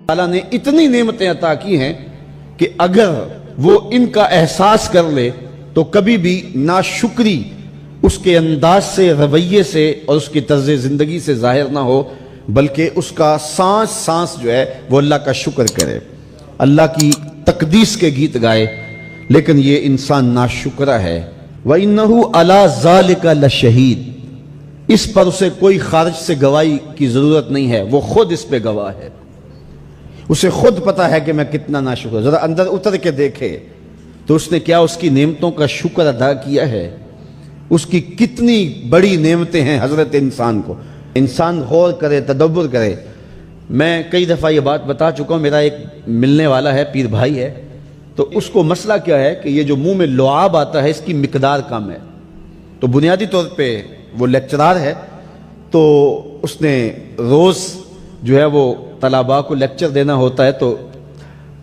تعالیٰ نے اتنی نعمتیں عطا کی ہیں کہ اگر وہ ان کا احساس کر لے تو کبھی بھی ناشکری اس کے انداز سے، رویے سے اور اس کی طرز زندگی سے ظاہر نہ ہو، بلکہ اس کا سانس سانس جو ہے وہ اللہ کا شکر کرے، اللہ کی تقدیس کے گیت گائے۔ لیکن یہ انسان ناشکرہ ہے۔ وَإِنَّهُ عَلَى ذَلِكَ لَشَهِيدٌ، اس پر اسے کوئی خارج سے گواہی کی ضرورت نہیں ہے، وہ خود اس پہ گواہ ہے، اسے خود پتا ہے کہ میں کتنا ناشکر۔ ذرا اندر اتر کے دیکھے تو اس نے کیا اس کی نعمتوں کا شکر ادا کیا ہے؟ اس کی کتنی بڑی نعمتیں ہیں حضرت انسان کو۔ انسان غور کرے، تدبر کرے۔ میں کئی دفعہ یہ بات بتا چکا ہوں، میرا ایک ملنے والا ہے، پیر بھائی ہے، تو اس کو مسئلہ کیا ہے کہ یہ جو منہ میں لعاب آتا ہے اس کی مقدار کم ہے۔ تو بنیادی طور پہ وہ لیکچرار ہے، تو اس نے روز جو ہے وہ طلباء کو لیکچر دینا ہوتا ہے، تو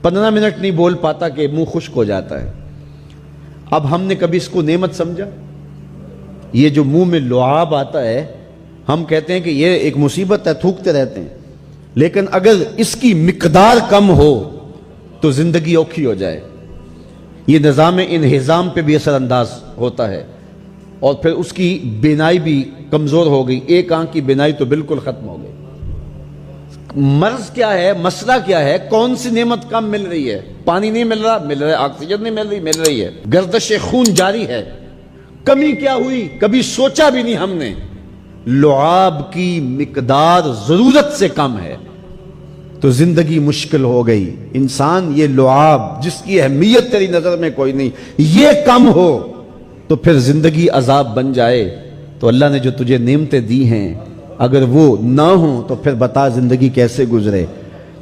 15 منٹ نہیں بول پاتا کہ منہ خشک ہو جاتا ہے۔ اب ہم نے کبھی اس کو نعمت سمجھا؟ یہ جو منہ میں لعاب آتا ہے، ہم کہتے ہیں کہ یہ ایک مصیبت ہے، تھوکتے رہتے ہیں، لیکن اگر اس کی مقدار کم ہو تو زندگی اوکھی ہو جائے۔ یہ نظام انہضام پہ بھی اثر انداز ہوتا ہے، اور پھر اس کی بینائی بھی کمزور ہو گئی، ایک آنکھ کی بینائی تو بالکل ختم ہو گئی۔ مرض کیا ہے، مسئلہ کیا ہے؟ کون سی نعمت کم مل رہی ہے؟ پانی نہیں مل رہا، مل رہا ہے، آکسیجن نہیں مل رہی، مل رہی ہے، گردش خون جاری ہے۔ کمی کیا ہوئی؟ کبھی سوچا بھی نہیں ہم نے۔ لعاب کی مقدار ضرورت سے کم ہے تو زندگی مشکل ہو گئی۔ انسان یہ لعاب جس کی اہمیت تیری نظر میں کوئی نہیں، یہ کم ہو تو پھر زندگی عذاب بن جائے۔ تو اللہ نے جو تجھے نعمتیں دی ہیں اگر وہ نہ ہوں تو پھر بتا زندگی کیسے گزرے۔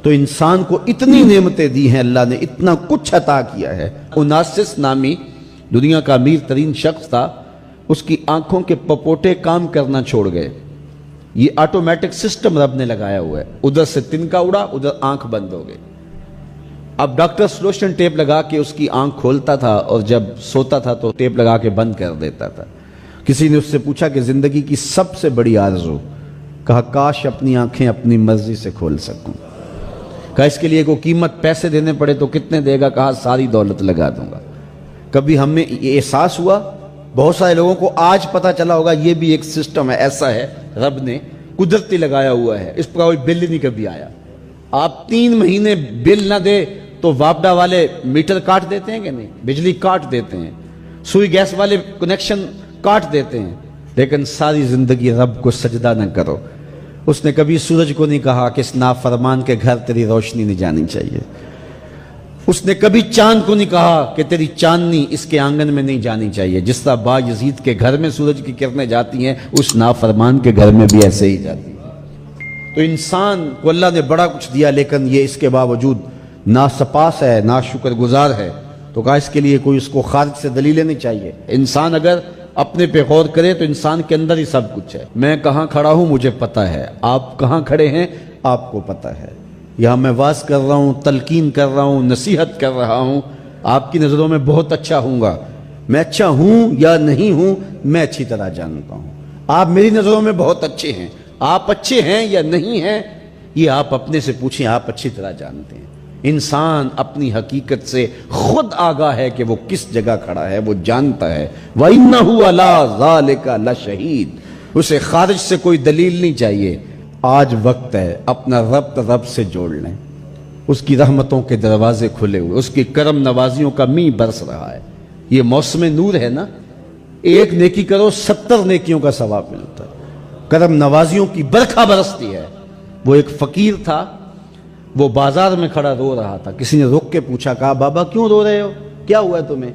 تو انسان کو اتنی نعمتیں دی ہیں اللہ نے، اتنا کچھ عطا کیا ہے۔ اوناسس نامی دنیا کا امیر ترین شخص تھا، اس کی آنکھوں کے پپوٹے کام کرنا چھوڑ گئے۔ یہ آٹومیٹک سسٹم رب نے لگایا ہوا ہے، ادھر سے تنکا اڑا، ادھر آنکھ بند ہو گئی۔ اب ڈاکٹر سلوشن ٹیپ لگا کے اس کی آنکھ کھولتا تھا، اور جب سوتا تھا تو ٹیپ لگا کے بند کر دیتا تھا۔ کسی نے اس سے پوچھا کہ زندگی کی سب سے بڑی آرزو؟ کہا کاش اپنی آنکھیں اپنی مرضی سے کھول سکوں۔ کہا اس کے لیے کوئی قیمت پیسے دینے پڑے تو کتنے دے گا؟ کہا ساری دولت لگا دوں گا۔ کبھی ہمیں یہ احساس ہوا؟ بہت سارے لوگوں کو آج پتا چلا ہوگا یہ بھی ایک سسٹم ہے، ایسا ہے، رب نے قدرتی لگایا ہوا ہے، اس پر کوئی بل نہیں کبھی آیا۔ آپ 3 مہینے بل نہ دے تو واپڈا والے میٹر کاٹ دیتے ہیں کہ نہیں؟ بجلی کاٹ دیتے ہیں، سوئی گیس والے کنیکشن کاٹ دیتے ہیں، لیکن ساری زندگی رب کو سجدہ نہ کرو۔ اس نے کبھی سورج کو نہیں کہا کہ اس نافرمان کے گھر تیری روشنی نہیں جانی چاہیے۔ اس نے کبھی چاند کو نہیں کہا کہ تیری چاندنی اس کے آنگن میں نہیں جانی چاہیے۔ جس طرح با یزید کے گھر میں سورج کی کرنیں جاتی ہیں، اس نافرمان کے گھر میں بھی ایسے ہی جاتی ہیں۔ تو انسان کو اللہ نے بڑا کچھ دیا، لیکن یہ اس کے باوجود ناسپاس ہے، ناشکر گزار ہے۔ تو کہا اس کے لیے کوئی اس کو خارج سے دلیلیں نہیں چاہیے۔ انسان اگر اپنے پہ غور کرے تو انسان کے اندر ہی سب کچھ ہے۔ میں کہاں کھڑا ہوں مجھے پتا ہے، آپ کہاں کھڑے ہیں آپ کو پتا ہے۔ یہاں میں واز کر رہا ہوں، تلقین کر رہا ہوں، نصیحت کر رہا ہوں، آپ کی نظروں میں بہت اچھا ہوں گا۔ میں اچھا ہوں یا نہیں ہوں میں اچھی طرح جانتا ہوں۔ آپ میری نظروں میں بہت اچھے ہیں، آپ اچھے ہیں یا نہیں ہیں یہ آپ اپنے سے پوچھیں، آپ اچھی طرح جانتے ہیں۔ انسان اپنی حقیقت سے خود آگاہ ہے کہ وہ کس جگہ کھڑا ہے، وہ جانتا ہے۔ وَإِنَّهُ عَلَى ذَلِكَ لَشَهِيدٌ، اسے خارج سے کوئی دلیل نہیں چاہیے۔ آج وقت ہے اپنا ربط رب سے جوڑ لیں۔ اس کی رحمتوں کے دروازے کھلے ہوئے، اس کی کرم نوازیوں کا می برس رہا ہے۔ یہ موسم نور ہے نا، ایک نیکی کرو 70 نیکیوں کا ثواب ملتا ہے۔ کرم نوازیوں کی برکھا برستی ہے۔ وہ ایک فقیر تھا، وہ بازار میں کھڑا رو رہا تھا۔ کسی نے رک کے پوچھا، کہا بابا کیوں رو رہے ہو، کیا ہوا ہے تمہیں؟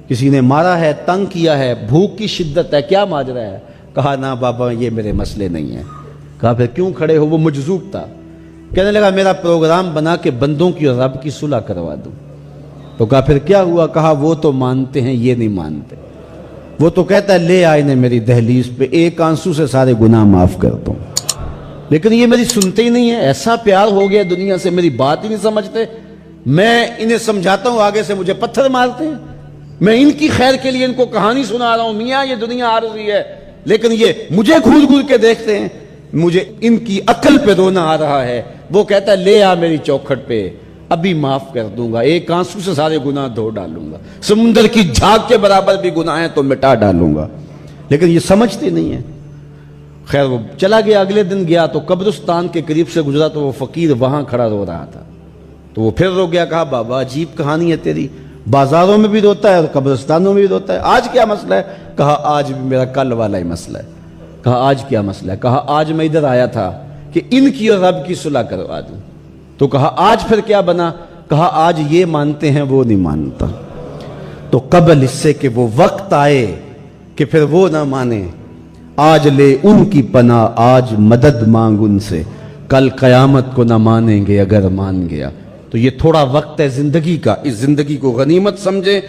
کسی نے مارا ہے، تنگ کیا ہے، بھوک کی شدت ہے، کیا ماجرا ہے؟ کہا نہ بابا یہ میرے مسئلے نہیں ہیں۔ کہا پھر کیوں کھڑے ہو؟ وہ مجذوب تھا، کہنے لگا میرا پروگرام بنا کے بندوں کی اور رب کی صلح کروا دوں۔ تو کہا پھر کیا ہوا؟ کہا وہ تو مانتے ہیں یہ نہیں مانتے۔ وہ تو کہتا ہے لے آئے نے میری دہلیز پہ، ایک آنسو سے سارے گناہ معاف کر دوں، لیکن یہ میری سنتے ہی نہیں ہے۔ ایسا پیار ہو گیا دنیا سے، میری بات ہی نہیں سمجھتے۔ میں انہیں سمجھاتا ہوں، آگے سے مجھے پتھر مارتے ہیں۔ میں ان کی خیر کے لیے ان کو کہانی سنا رہا ہوں، میاں یہ دنیا عارضی ہے، لیکن یہ مجھے گھور گھور کے دیکھتے ہیں۔ مجھے ان کی عقل پہ رونا آ رہا ہے، وہ کہتا ہے لے آ میری چوکھٹ پہ، ابھی معاف کر دوں گا، ایک آنسو سے سارے گناہ دھو ڈالوں گا، سمندر کی جھاگ کے برابر بھی گناہ ہیں تو مٹا ڈالوں گا۔ لیکن یہ سمجھتے نہیں ہیں۔ خیر وہ چلا گیا، اگلے دن گیا تو قبرستان کے قریب سے گزرا تو وہ فقیر وہاں کھڑا رو رہا تھا، تو وہ پھر رو گیا، کہا بابا عجیب کہانی ہے تیری، بازاروں میں بھی روتا ہے اور قبرستانوں میں بھی روتا ہے، آج کیا مسئلہ ہے؟ کہا آج بھی میرا کل والا ہی مسئلہ ہے۔ کہا آج کیا مسئلہ ہے؟ کہا آج میں ادھر آیا تھا کہ ان کی اور رب کی صلح کروا دوں، تو کہا آج پھر کیا بنا؟ کہا آج یہ مانتے ہیں وہ نہیں مانتا، تو قبل اس سے کہ وہ وقت آئے کہ پھر وہ نہ مانے، آج لے ان کی پناہ، آج مدد مانگ ان سے، کل قیامت کو نہ مانیں گے اگر مان گیا۔ تو یہ تھوڑا وقت ہے زندگی کا، اس زندگی کو غنیمت سمجھیں